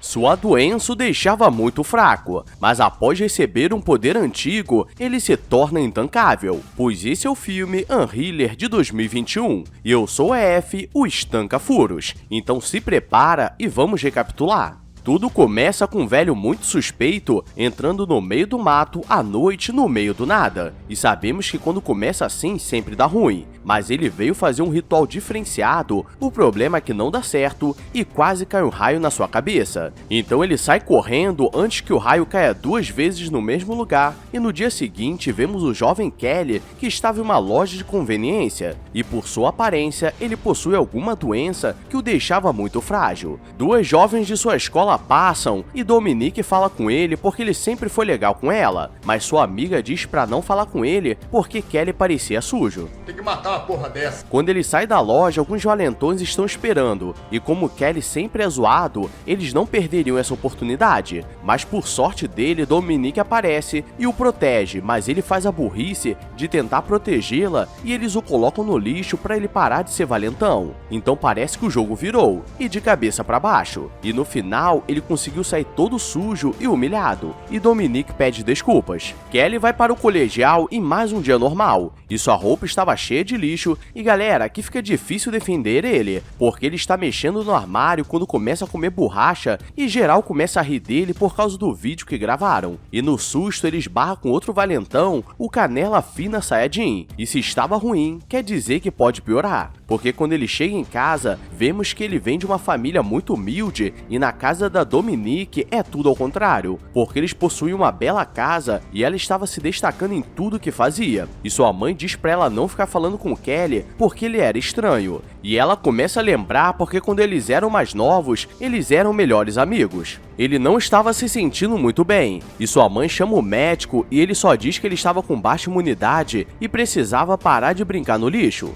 Sua doença o deixava muito fraco, mas após receber um poder antigo, ele se torna intancável, pois esse é o filme Anhiller de 2021, e eu sou a F, o Estanca Furos, então se prepara e vamos recapitular. Tudo começa com um velho muito suspeito entrando no meio do mato à noite no meio do nada. E sabemos que quando começa assim sempre dá ruim, mas ele veio fazer um ritual diferenciado, o problema é que não dá certo e quase cai um raio na sua cabeça. Então ele sai correndo antes que o raio caia 2 vezes no mesmo lugar e no dia seguinte vemos o jovem Kelly que estava em uma loja de conveniência e por sua aparência ele possui alguma doença que o deixava muito frágil. 2 jovens de sua escola passam e Dominique fala com ele porque ele sempre foi legal com ela, mas sua amiga diz pra não falar com ele porque Kelly parecia sujo. Tem que matar uma porra dessa. Quando ele sai da loja, alguns valentões estão esperando, e como Kelly sempre é zoado, eles não perderiam essa oportunidade. Mas por sorte dele, Dominique aparece e o protege, mas ele faz a burrice de tentar protegê-la e eles o colocam no lixo pra ele parar de ser valentão. Então parece que o jogo virou, e de cabeça pra baixo. E no final, ele conseguiu sair todo sujo e humilhado, e Dominique pede desculpas. Kelly vai para o colegial em mais um dia normal, e sua roupa estava cheia de lixo, e galera, aqui fica difícil defender ele, porque ele está mexendo no armário quando começa a comer borracha, e geral começa a rir dele por causa do vídeo que gravaram. E no susto ele esbarra com outro valentão, o Canela Fina Saiyajin, e se estava ruim, quer dizer que pode piorar, porque quando ele chega em casa, vemos que ele vem de uma família muito humilde, e na casa da Dominique é tudo ao contrário, porque eles possuem uma bela casa e ela estava se destacando em tudo que fazia. E sua mãe diz pra ela não ficar falando com Kelly porque ele era estranho. E ela começa a lembrar porque quando eles eram mais novos, eles eram melhores amigos. Ele não estava se sentindo muito bem, e sua mãe chama o médico e ele só diz que ele estava com baixa imunidade e precisava parar de brincar no lixo.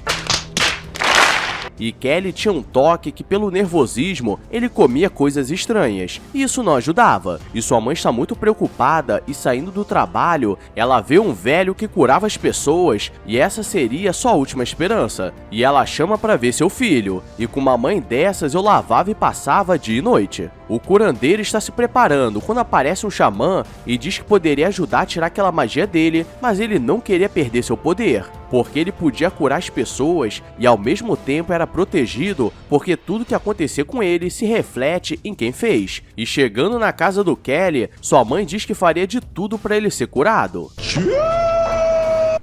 E Kelly tinha um toque que pelo nervosismo ele comia coisas estranhas, e isso não ajudava. E sua mãe está muito preocupada e saindo do trabalho, ela vê um velho que curava as pessoas e essa seria sua última esperança. E ela chama para ver seu filho, e com uma mãe dessas eu lavava e passava dia e noite. O curandeiro está se preparando quando aparece um xamã e diz que poderia ajudar a tirar aquela magia dele, mas ele não queria perder seu poder, porque ele podia curar as pessoas e ao mesmo tempo era protegido, porque tudo que acontecer com ele se reflete em quem fez. E chegando na casa do Kelly, sua mãe diz que faria de tudo para ele ser curado.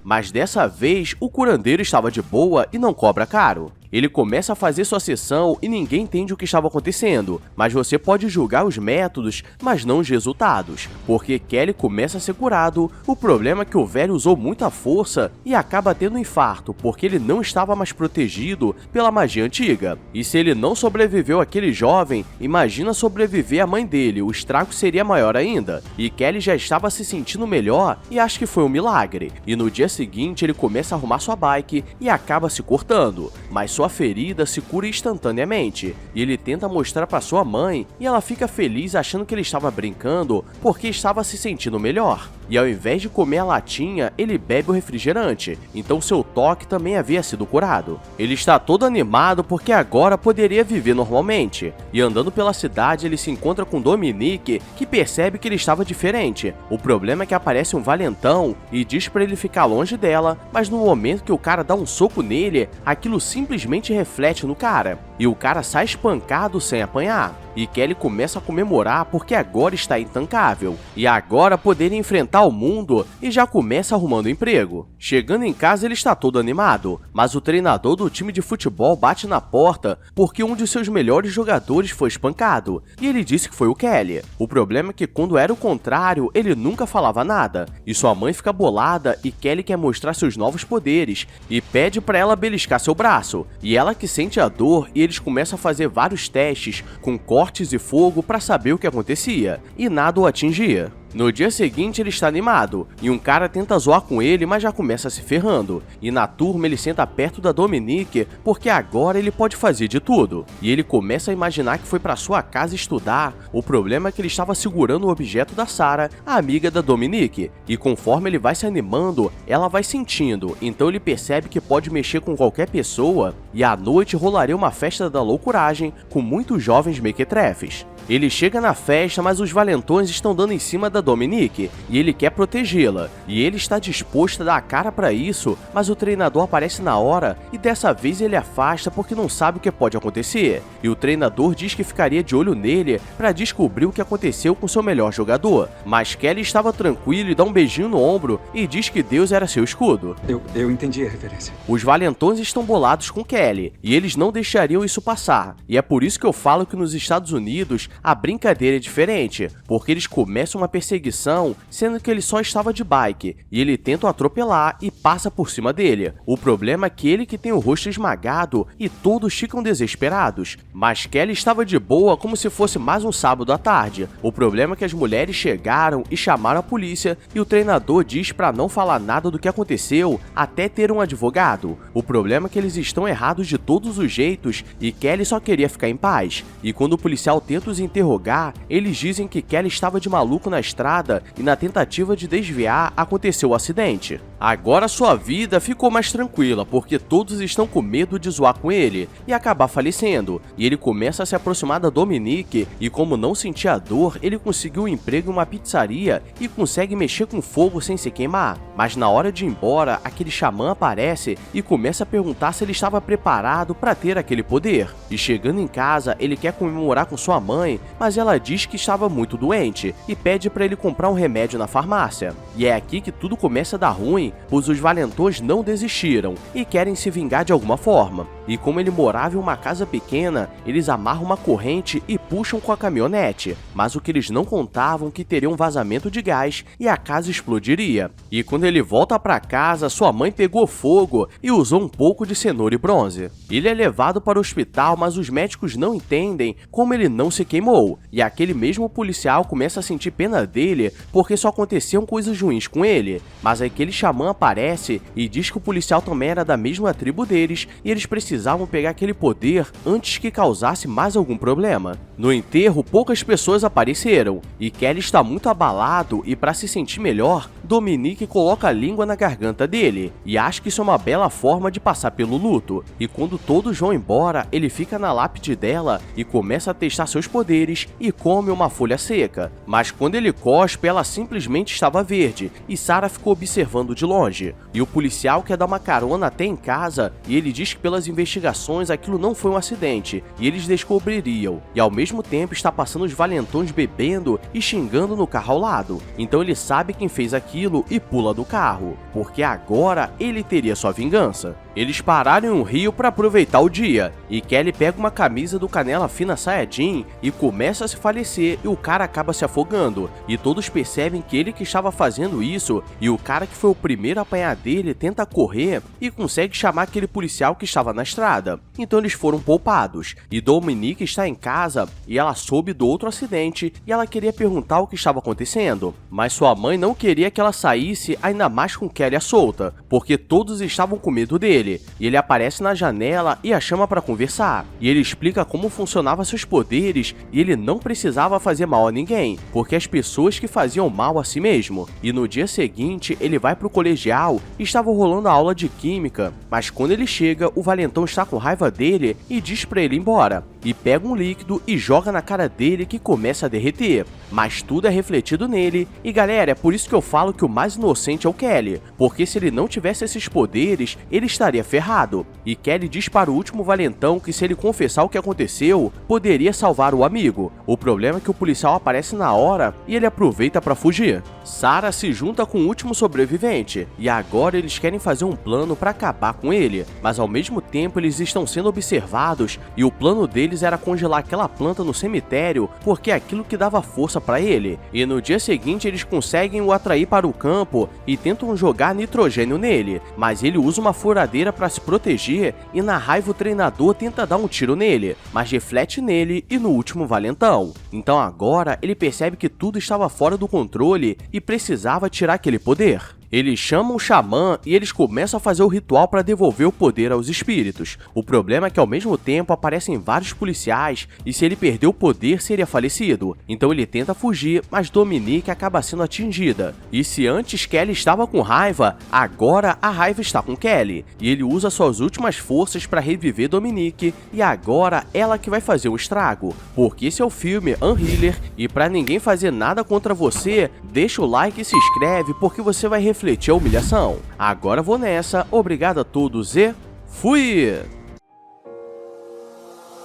Mas dessa vez, o curandeiro estava de boa e não cobra caro. Ele começa a fazer sua sessão e ninguém entende o que estava acontecendo, mas você pode julgar os métodos, mas não os resultados, porque Kelly começa a ser curado, o problema é que o velho usou muita força e acaba tendo um infarto, porque ele não estava mais protegido pela magia antiga. E se ele não sobreviveu àquele jovem, imagina sobreviver à mãe dele, o estrago seria maior ainda. E Kelly já estava se sentindo melhor e acho que foi um milagre. E no dia seguinte ele começa a arrumar sua bike e acaba se cortando, mas sua ferida se cura instantaneamente, e ele tenta mostrar para sua mãe, e ela fica feliz achando que ele estava brincando porque estava se sentindo melhor. E ao invés de comer a latinha, ele bebe o refrigerante, então seu toque também havia sido curado. Ele está todo animado porque agora poderia viver normalmente, e andando pela cidade ele se encontra com Dominique, que percebe que ele estava diferente. O problema é que aparece um valentão e diz para ele ficar longe dela, mas no momento que o cara dá um soco nele, aquilo simplesmente reflete no cara, e o cara sai espancado sem apanhar. E Kelly começa a comemorar porque agora está intancável, e agora poderia enfrentar o mundo e já começa arrumando emprego. Chegando em casa ele está todo animado, mas o treinador do time de futebol bate na porta porque um de seus melhores jogadores foi espancado, e ele disse que foi o Kelly. O problema é que quando era o contrário, ele nunca falava nada, e sua mãe fica bolada e Kelly quer mostrar seus novos poderes, e pede para ela beliscar seu braço, e ela que sente a dor e eles começam a fazer vários testes com cortes e fogo para saber o que acontecia, e nada o atingia. No dia seguinte ele está animado, e um cara tenta zoar com ele, mas já começa se ferrando, e na turma ele senta perto da Dominique, porque agora ele pode fazer de tudo, e ele começa a imaginar que foi para sua casa estudar. O problema é que ele estava segurando o objeto da Sarah, a amiga da Dominique, e conforme ele vai se animando, ela vai sentindo, então ele percebe que pode mexer com qualquer pessoa, e à noite rolaria uma festa da loucuragem com muitos jovens mequetrefes. Ele chega na festa, mas os valentões estão dando em cima da Dominique e ele quer protegê-la. E ele está disposto a dar a cara para isso, mas o treinador aparece na hora e dessa vez ele afasta porque não sabe o que pode acontecer. E o treinador diz que ficaria de olho nele para descobrir o que aconteceu com seu melhor jogador. Mas Kelly estava tranquilo e dá um beijinho no ombro e diz que Deus era seu escudo. Eu entendi a referência. Os valentões estão bolados com Kelly e eles não deixariam isso passar. E é por isso que eu falo que nos Estados Unidos a brincadeira é diferente, porque eles começam uma perseguição, sendo que ele só estava de bike, e ele tenta atropelar e passa por cima dele. O problema é que ele que tem o rosto esmagado e todos ficam desesperados, mas Kelly estava de boa como se fosse mais um sábado à tarde. O problema é que as mulheres chegaram e chamaram a polícia e o treinador diz para não falar nada do que aconteceu até ter um advogado. O problema é que eles estão errados de todos os jeitos e Kelly só queria ficar em paz. E quando o policial tenta os interrogar, eles dizem que Kelly estava de maluco na estrada e na tentativa de desviar aconteceu o acidente. Agora sua vida ficou mais tranquila porque todos estão com medo de zoar com ele e acabar falecendo. E ele começa a se aproximar da Dominique e como não sentia dor, ele conseguiu um emprego em uma pizzaria e consegue mexer com fogo sem se queimar. Mas na hora de ir embora, aquele xamã aparece e começa a perguntar se ele estava preparado para ter aquele poder. E chegando em casa, ele quer comemorar com sua mãe, mas ela diz que estava muito doente e pede para ele comprar um remédio na farmácia. E é aqui que tudo começa a dar ruim, pois os valentões não desistiram e querem se vingar de alguma forma. E como ele morava em uma casa pequena, eles amarram uma corrente e puxam com a caminhonete. Mas o que eles não contavam que teria um vazamento de gás e a casa explodiria. E quando ele volta para casa, sua mãe pegou fogo e usou um pouco de cenoura e bronze. Ele é levado para o hospital, mas os médicos não entendem como ele não se queimou. E aquele mesmo policial começa a sentir pena dele porque só aconteciam coisas ruins com ele. Mas aquele xamã aparece e diz que o policial também era da mesma tribo deles e eles precisavam pegar aquele poder antes que causasse mais algum problema. No enterro, poucas pessoas apareceram e Kelly está muito abalado e para se sentir melhor, Dominique coloca a língua na garganta dele e acha que isso é uma bela forma de passar pelo luto. E quando todos vão embora, ele fica na lápide dela e começa a testar seus poderes e come uma folha seca. Mas quando ele cospe, ela simplesmente estava verde e Sarah ficou observando de longe. E o policial quer dar uma carona até em casa e ele diz que pelas investigações aquilo não foi um acidente e eles descobririam. E ao mesmo tempo está passando os valentões bebendo e xingando no carro ao lado. Então ele sabe quem fez aquilo e pula do carro, porque agora ele teria sua vingança. Eles pararam em um rio para aproveitar o dia, e Kelly pega uma camisa do Canela Fina Saiyajin e começa a se falecer e o cara acaba se afogando, e todos percebem que ele que estava fazendo isso, e o cara que foi o primeiro a apanhar dele tenta correr e consegue chamar aquele policial que estava na estrada. Então eles foram poupados, e Dominique está em casa e ela soube do outro acidente e ela queria perguntar o que estava acontecendo, mas sua mãe não queria que ela saísse ainda mais com Kelly à solta, porque todos estavam com medo dele. E ele aparece na janela e a chama para conversar. E ele explica como funcionavam seus poderes e ele não precisava fazer mal a ninguém, porque as pessoas que faziam mal a si mesmo. E no dia seguinte ele vai pro colegial e estava rolando a aula de química, mas quando ele chega, o valentão está com raiva dele e diz para ele ir embora. E pega um líquido e joga na cara dele que começa a derreter. Mas tudo é refletido nele. E galera, é por isso que eu falo que o mais inocente é o Kelly, porque se ele não tivesse esses poderes, ele estaria ferrado. E Kelly diz para o último valentão que se ele confessar o que aconteceu, poderia salvar o amigo. O problema é que o policial aparece na hora e ele aproveita para fugir. Sarah se junta com o último sobrevivente e agora eles querem fazer um plano para acabar com ele, mas ao mesmo tempo eles estão sendo observados e o plano deles era congelar aquela planta no cemitério porque é aquilo que dava força para ele. E no dia seguinte eles conseguem o atrair para o campo e tentam jogar nitrogênio nele, mas ele usa uma furadeira para se proteger e na raiva o treinador tenta dar um tiro nele, mas reflete nele e no último valentão. Então agora ele percebe que tudo estava fora do controle e precisava tirar aquele poder. Eles chamam o xamã e eles começam a fazer o ritual para devolver o poder aos espíritos. O problema é que ao mesmo tempo aparecem vários policiais e se ele perder o poder seria falecido. Então ele tenta fugir, mas Dominique acaba sendo atingida. E se antes Kelly estava com raiva, agora a raiva está com Kelly. E ele usa suas últimas forças para reviver Dominique e agora ela que vai fazer o estrago. Porque esse é o filme Unhealer e para ninguém fazer nada contra você, deixa o like e se inscreve porque você vai refletir a humilhação. Agora vou nessa, obrigado a todos e fui!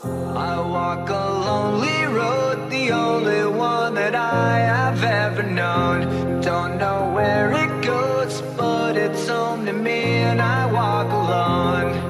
I walk a lonely road, the only one that I have ever known. Don't know where it goes, but it's home to me and I walk alone.